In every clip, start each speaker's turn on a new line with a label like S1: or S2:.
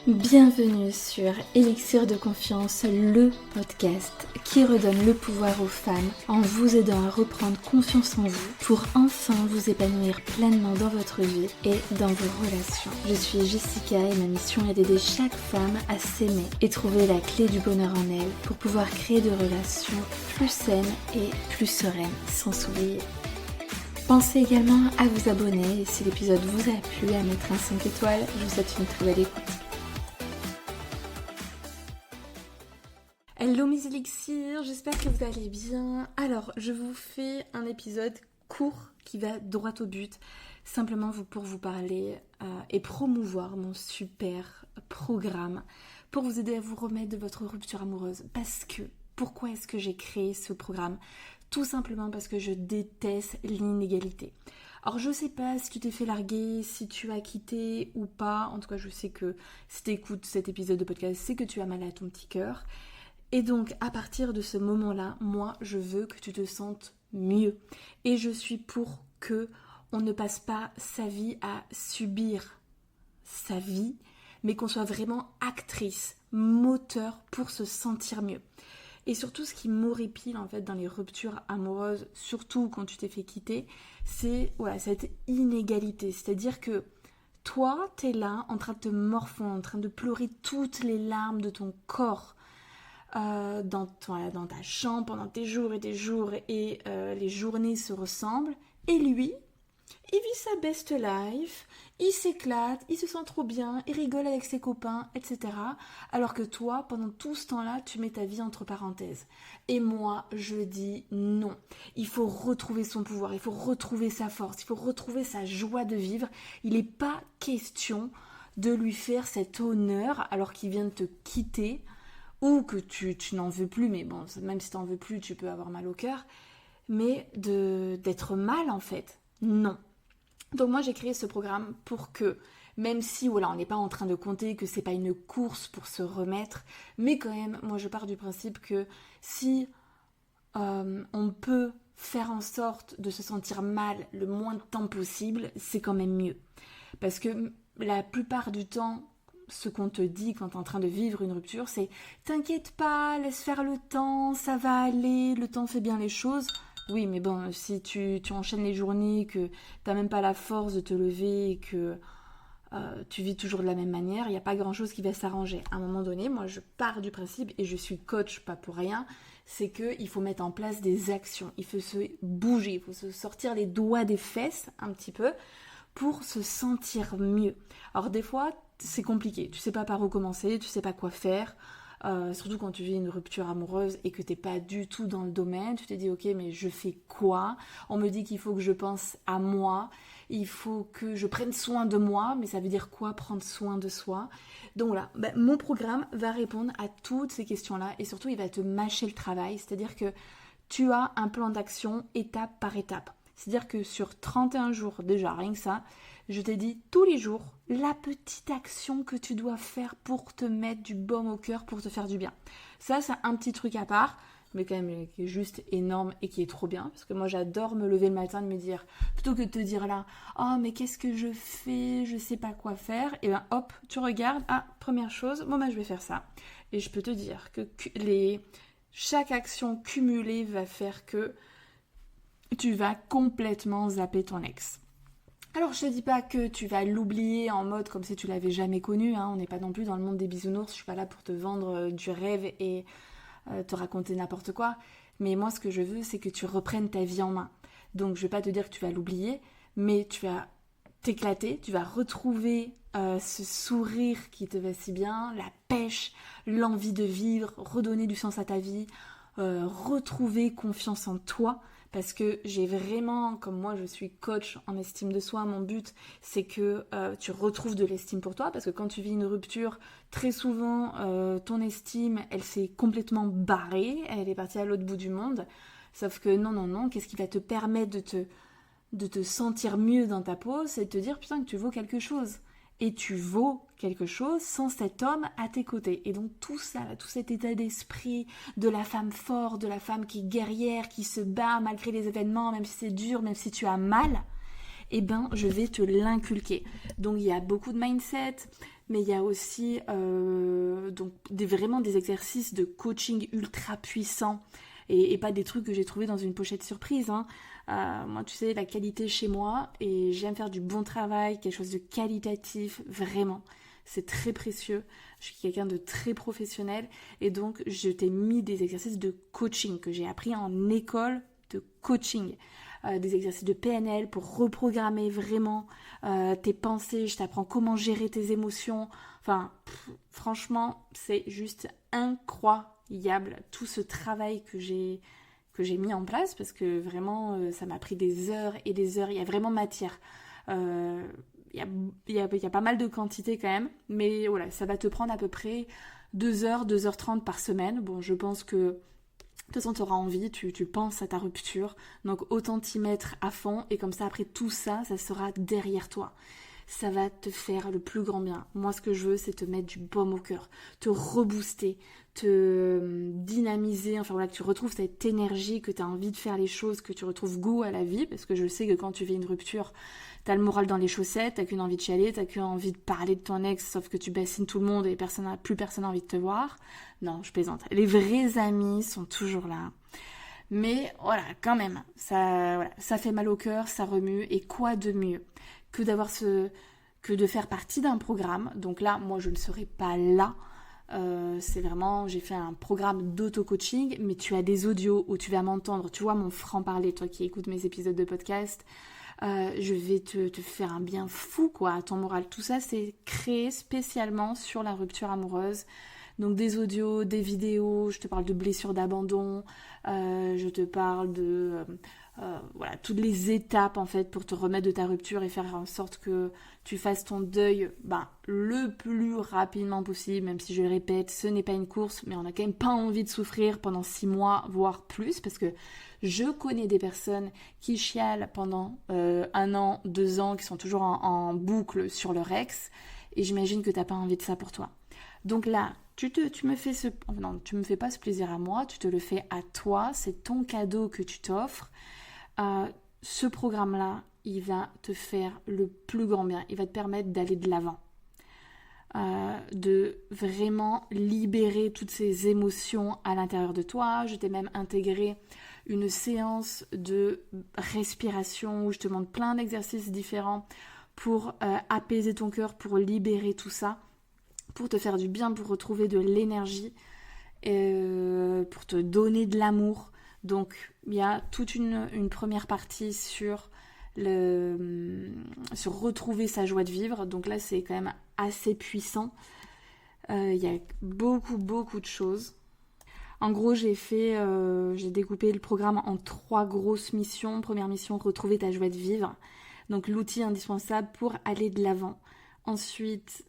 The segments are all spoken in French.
S1: Bienvenue sur Élixir de Confiance, le podcast qui redonne le pouvoir aux femmes en vous aidant à reprendre confiance en vous pour enfin vous épanouir pleinement dans votre vie et dans vos relations. Je suis Jessica et ma mission est d'aider chaque femme à s'aimer et trouver la clé du bonheur en elle pour pouvoir créer des relations plus saines et plus sereines sans s'oublier. Pensez également à vous abonner et si l'épisode vous a plu, à mettre un 5 étoiles. Je vous souhaite une très belle écoute. Hello mes élixirs, j'espère que vous allez bien. Alors, je vous fais un épisode court qui va droit au but, simplement pour vous parler et promouvoir mon super programme pour vous aider à vous remettre de votre rupture amoureuse. Pourquoi est-ce que j'ai créé ce programme ? Tout simplement parce que je déteste l'inégalité. Alors je sais pas si tu t'es fait larguer, si tu as quitté ou pas, en tout cas je sais que si tu écoutes cet épisode de podcast, c'est que tu as mal à ton petit cœur. Et donc, à partir de ce moment-là, moi, je veux que tu te sentes mieux. Et je suis pour que on ne passe pas sa vie à subir sa vie, mais qu'on soit vraiment actrice, moteur pour se sentir mieux. Et surtout, ce qui m'horripile en fait dans les ruptures amoureuses, surtout quand tu t'es fait quitter, c'est cette inégalité. C'est-à-dire que toi, t'es là en train de te morfondre, en train de pleurer toutes les larmes de ton corps, dans ta chambre pendant des jours et les journées se ressemblent, et lui, il vit sa best life, il s'éclate, il se sent trop bien, il rigole avec ses copains, etc. Alors que toi, pendant tout ce temps-là, tu mets ta vie entre parenthèses. Et moi, je dis non. Il faut retrouver son pouvoir, il faut retrouver sa force, il faut retrouver sa joie de vivre. Il n'est pas question de lui faire cet honneur alors qu'il vient de te quitter, ou que tu n'en veux plus, mais bon, même si tu n'en veux plus, tu peux avoir mal au cœur, mais d'être mal en fait. Non. Donc moi j'ai créé ce programme pour que, même si on n'est pas en train de compter que c'est pas une course pour se remettre, mais quand même, moi je pars du principe que si on peut faire en sorte de se sentir mal le moins de temps possible, c'est quand même mieux. Parce que la plupart du temps, ce qu'on te dit quand tu es en train de vivre une rupture, c'est « T'inquiète pas, laisse faire le temps, ça va aller, le temps fait bien les choses ». Oui, mais bon, si tu enchaînes les journées, que t'as même pas la force de te lever et que tu vis toujours de la même manière, il n'y a pas grand-chose qui va s'arranger. À un moment donné, moi je pars du principe, et je suis coach pas pour rien, c'est qu'il faut mettre en place des actions, il faut se bouger, il faut se sortir les doigts des fesses un petit peu pour se sentir mieux. Alors des fois, c'est compliqué, tu sais pas par où commencer, tu sais pas quoi faire, surtout quand tu vis une rupture amoureuse et que t'es pas du tout dans le domaine, tu te dis ok, mais je fais quoi ? On me dit qu'il faut que je pense à moi, il faut que je prenne soin de moi, mais ça veut dire quoi prendre soin de soi ? Donc voilà, mon programme va répondre à toutes ces questions-là et surtout il va te mâcher le travail, c'est-à-dire que tu as un plan d'action étape par étape. C'est-à-dire que sur 31 jours, déjà rien que ça, je t'ai dit tous les jours la petite action que tu dois faire pour te mettre du baume au cœur, pour te faire du bien. Ça, c'est un petit truc à part, mais quand même qui est juste énorme et qui est trop bien. Parce que moi, j'adore me lever le matin et me dire, plutôt que de te dire là, oh mais qu'est-ce que je fais, je sais pas quoi faire, et ben hop, tu regardes, première chose, je vais faire ça. Et je peux te dire que chaque action cumulée va faire que tu vas complètement zapper ton ex. Alors je te dis pas que tu vas l'oublier en mode comme si tu l'avais jamais connu, on n'est pas non plus dans le monde des bisounours, je suis pas là pour te vendre du rêve et te raconter n'importe quoi, mais moi ce que je veux c'est que tu reprennes ta vie en main. Donc je vais pas te dire que tu vas l'oublier, mais tu vas t'éclater, tu vas retrouver ce sourire qui te va si bien, la pêche, l'envie de vivre, redonner du sens à ta vie, retrouver confiance en toi. Parce que j'ai vraiment, comme moi je suis coach en estime de soi, mon but c'est que tu retrouves de l'estime pour toi. Parce que quand tu vis une rupture, très souvent ton estime, elle s'est complètement barrée, elle est partie à l'autre bout du monde. Sauf que non, qu'est-ce qui va te permettre de te sentir mieux dans ta peau, c'est de te dire putain que tu vaux quelque chose. Et tu vaux quelque chose sans cet homme à tes côtés. Et donc tout ça, tout cet état d'esprit de la femme forte, de la femme qui est guerrière, qui se bat malgré les événements, même si c'est dur, même si tu as mal, eh ben, je vais te l'inculquer. Donc, il y a beaucoup de mindset, mais il y a aussi donc vraiment des exercices de coaching ultra puissants et pas des trucs que j'ai trouvés dans une pochette surprise. Hein. Moi, tu sais, la qualité chez moi et j'aime faire du bon travail, quelque chose de qualitatif, vraiment. C'est très précieux. Je suis quelqu'un de très professionnel et donc je t'ai mis des exercices de coaching que j'ai appris en école de coaching. Des exercices de PNL pour reprogrammer vraiment tes pensées. Je t'apprends comment gérer tes émotions. Enfin, franchement, c'est juste incroyable tout ce travail que j'ai mis en place parce que vraiment, ça m'a pris des heures et des heures. Il y a vraiment matière. Il y a pas mal de quantité quand même, mais voilà, ça va te prendre à peu près 2 heures, 2h30 par semaine. Bon, je pense que de toute façon, tu auras envie, tu penses à ta rupture, donc autant t'y mettre à fond, et comme ça, après tout ça, ça sera derrière toi. Ça va te faire le plus grand bien. Moi, ce que je veux, c'est te mettre du baume au cœur, te rebooster, te dynamiser, enfin voilà, que tu retrouves cette énergie, que tu as envie de faire les choses, que tu retrouves goût à la vie, parce que je sais que quand tu vis une rupture, t'as le moral dans les chaussettes, t'as qu'une envie de chialer, t'as qu'une envie de parler de ton ex, sauf que tu bassines tout le monde et plus personne n'a envie de te voir. Non, je plaisante. Les vrais amis sont toujours là. Mais voilà, quand même, ça fait mal au cœur, ça remue, et quoi de mieux que que de faire partie d'un programme. Donc là, moi, je ne serai pas là. C'est vraiment, j'ai fait un programme d'auto-coaching, mais tu as des audios où tu vas m'entendre, tu vois mon franc-parler, toi qui écoutes mes épisodes de podcast. Je vais te faire un bien fou quoi à ton moral. Tout ça c'est créé spécialement sur la rupture amoureuse. Donc des audios, des vidéos, je te parle de blessures d'abandon, je te parle de voilà, toutes les étapes en fait pour te remettre de ta rupture et faire en sorte que tu fasses ton deuil le plus rapidement possible, même si je le répète, ce n'est pas une course, mais on n'a quand même pas envie de souffrir pendant 6 mois, voire plus, parce que je connais des personnes qui chialent pendant 1 an, 2 ans, qui sont toujours en boucle sur leur ex, et j'imagine que t'as pas envie de ça pour toi. Donc là, tu me fais non, tu me fais pas ce plaisir à moi, tu te le fais à toi, c'est ton cadeau que tu t'offres. Ce programme-là, il va te faire le plus grand bien, il va te permettre d'aller de l'avant. De vraiment libérer toutes ces émotions à l'intérieur de toi. Je t'ai même intégré une séance de respiration où je te montre plein d'exercices différents pour apaiser ton cœur, pour libérer tout ça, pour te faire du bien, pour retrouver de l'énergie, pour te donner de l'amour. Donc il y a toute une première partie sur retrouver sa joie de vivre. Donc là c'est quand même assez puissant. Il y a beaucoup de choses. En gros j'ai découpé le programme en 3 grosses missions. Première mission, retrouver ta joie de vivre. Donc l'outil indispensable pour aller de l'avant. Ensuite,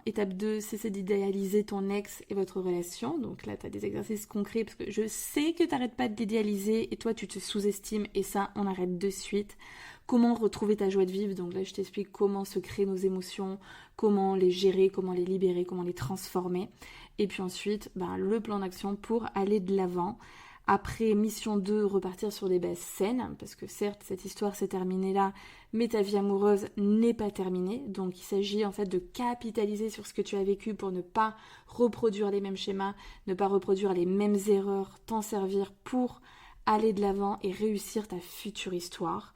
S1: étape 2, cesser d'idéaliser ton ex et votre relation. Donc là, tu as des exercices concrets parce que je sais que tu n'arrêtes pas d'idéaliser et toi, tu te sous-estimes et ça, on arrête de suite. Comment retrouver ta joie de vivre? Donc là, je t'explique comment se créer nos émotions, comment les gérer, comment les libérer, comment les transformer. Et puis ensuite, le plan d'action pour aller de l'avant. Après, mission 2, repartir sur des bases saines, parce que certes, cette histoire s'est terminée là, mais ta vie amoureuse n'est pas terminée. Donc, il s'agit en fait de capitaliser sur ce que tu as vécu pour ne pas reproduire les mêmes schémas, ne pas reproduire les mêmes erreurs, t'en servir pour aller de l'avant et réussir ta future histoire.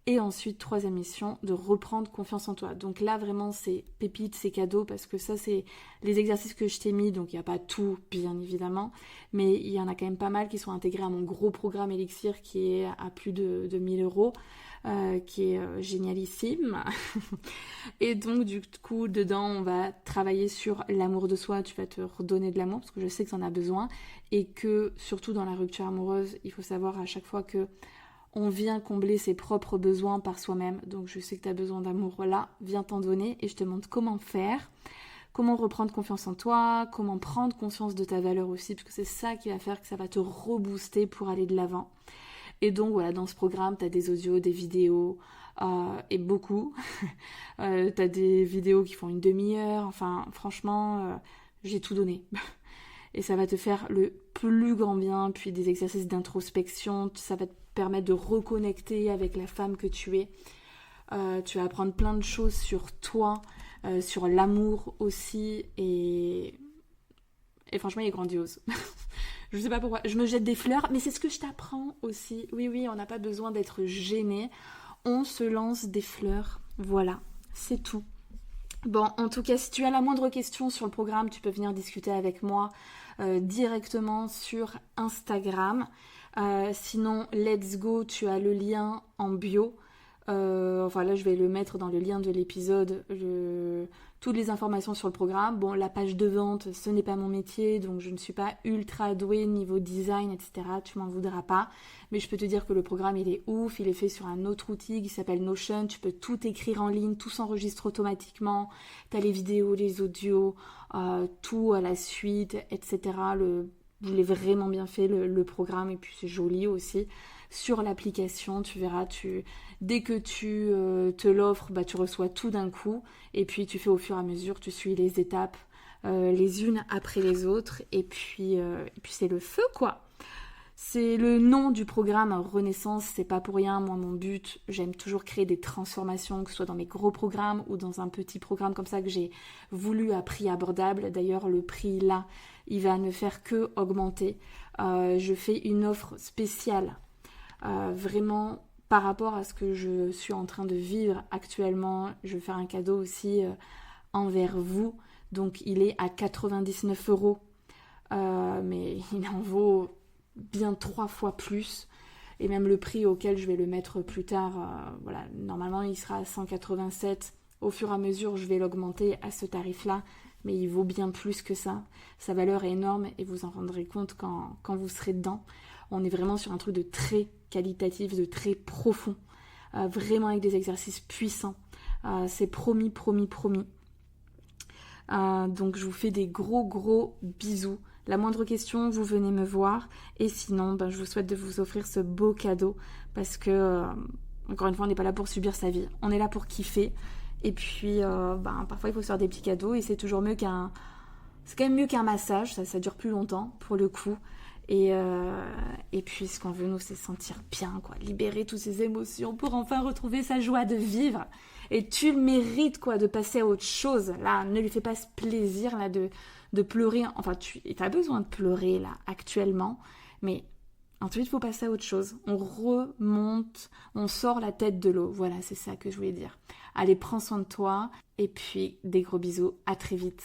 S1: Et ensuite, 3e mission, de reprendre confiance en toi. Donc là, vraiment, c'est pépite, c'est cadeau, parce que ça, c'est les exercices que je t'ai mis. Donc, il n'y a pas tout, bien évidemment. Mais il y en a quand même pas mal qui sont intégrés à mon gros programme Elixir, qui est à plus de 1000 €, qui est génialissime. Et donc, du coup, dedans, on va travailler sur l'amour de soi. Tu vas te redonner de l'amour, parce que je sais que tu en as besoin. Et que, surtout dans la rupture amoureuse, il faut savoir à chaque fois que on vient combler ses propres besoins par soi-même. Donc je sais que tu as besoin d'amour, là, viens t'en donner et je te montre comment faire, comment reprendre confiance en toi, comment prendre conscience de ta valeur aussi, parce que c'est ça qui va faire que ça va te rebooster pour aller de l'avant. Et donc voilà, dans ce programme, tu as des audios, des vidéos, et beaucoup. Tu as des vidéos qui font une demi-heure, enfin franchement, j'ai tout donné. Et ça va te faire le plus grand bien, puis des exercices d'introspection, ça va te permettre de reconnecter avec la femme que tu es. Tu vas apprendre plein de choses sur toi, sur l'amour aussi. Et franchement, il est grandiose. Je sais pas pourquoi. Je me jette des fleurs, mais c'est ce que je t'apprends aussi. Oui, on n'a pas besoin d'être gêné. On se lance des fleurs. Voilà, c'est tout. Bon, en tout cas, si tu as la moindre question sur le programme, tu peux venir discuter avec moi directement sur Instagram. Sinon, let's go, tu as le lien en bio. Enfin là, je vais le mettre dans le lien de l'épisode. Toutes les informations sur le programme. Bon, la page de vente, ce n'est pas mon métier, donc je ne suis pas ultra douée niveau design, etc. Tu m'en voudras pas. Mais je peux te dire que le programme, il est ouf. Il est fait sur un autre outil qui s'appelle Notion. Tu peux tout écrire en ligne, tout s'enregistre automatiquement. Tu as les vidéos, les audios, tout à la suite, etc. Je l'ai vraiment bien fait, le programme, et puis c'est joli aussi. Sur l'application, tu verras, dès que tu te l'offres, tu reçois tout d'un coup, et puis tu fais au fur et à mesure, tu suis les étapes les unes après les autres, et puis c'est le feu, quoi. C'est le nom du programme Renaissance, c'est pas pour rien. Moi, mon but, j'aime toujours créer des transformations, que ce soit dans mes gros programmes ou dans un petit programme comme ça que j'ai voulu à prix abordable. D'ailleurs, le prix là, il va ne faire que augmenter. Je fais une offre spéciale, vraiment par rapport à ce que je suis en train de vivre actuellement. Je vais faire un cadeau aussi envers vous. Donc, il est à 99 €, mais il en vaut bien 3 fois plus, et même le prix auquel je vais le mettre plus tard, voilà, normalement il sera à 187, au fur et à mesure je vais l'augmenter à ce tarif là, mais il vaut bien plus que ça. Sa valeur est énorme et vous en rendrez compte quand vous serez dedans. On est vraiment sur un truc de très qualitatif, de très profond, vraiment avec des exercices puissants. C'est promis. Donc je vous fais des gros bisous. La moindre question, vous venez me voir. Et sinon, je vous souhaite de vous offrir ce beau cadeau. Parce que, encore une fois, on n'est pas là pour subir sa vie. On est là pour kiffer. Et puis, parfois, il faut se faire des petits cadeaux. Et c'est toujours mieux c'est quand même mieux qu'un massage. Ça dure plus longtemps, pour le coup. Et puis, ce qu'on veut, nous, c'est se sentir bien, quoi. Libérer toutes ces émotions pour enfin retrouver sa joie de vivre. Et tu le mérites, quoi, de passer à autre chose. Là, ne lui fais pas ce plaisir, là, de pleurer. Enfin, tu as besoin de pleurer, là, actuellement. Mais ensuite, il faut passer à autre chose. On remonte, on sort la tête de l'eau. Voilà, c'est ça que je voulais dire. Allez, prends soin de toi. Et puis, des gros bisous. À très vite.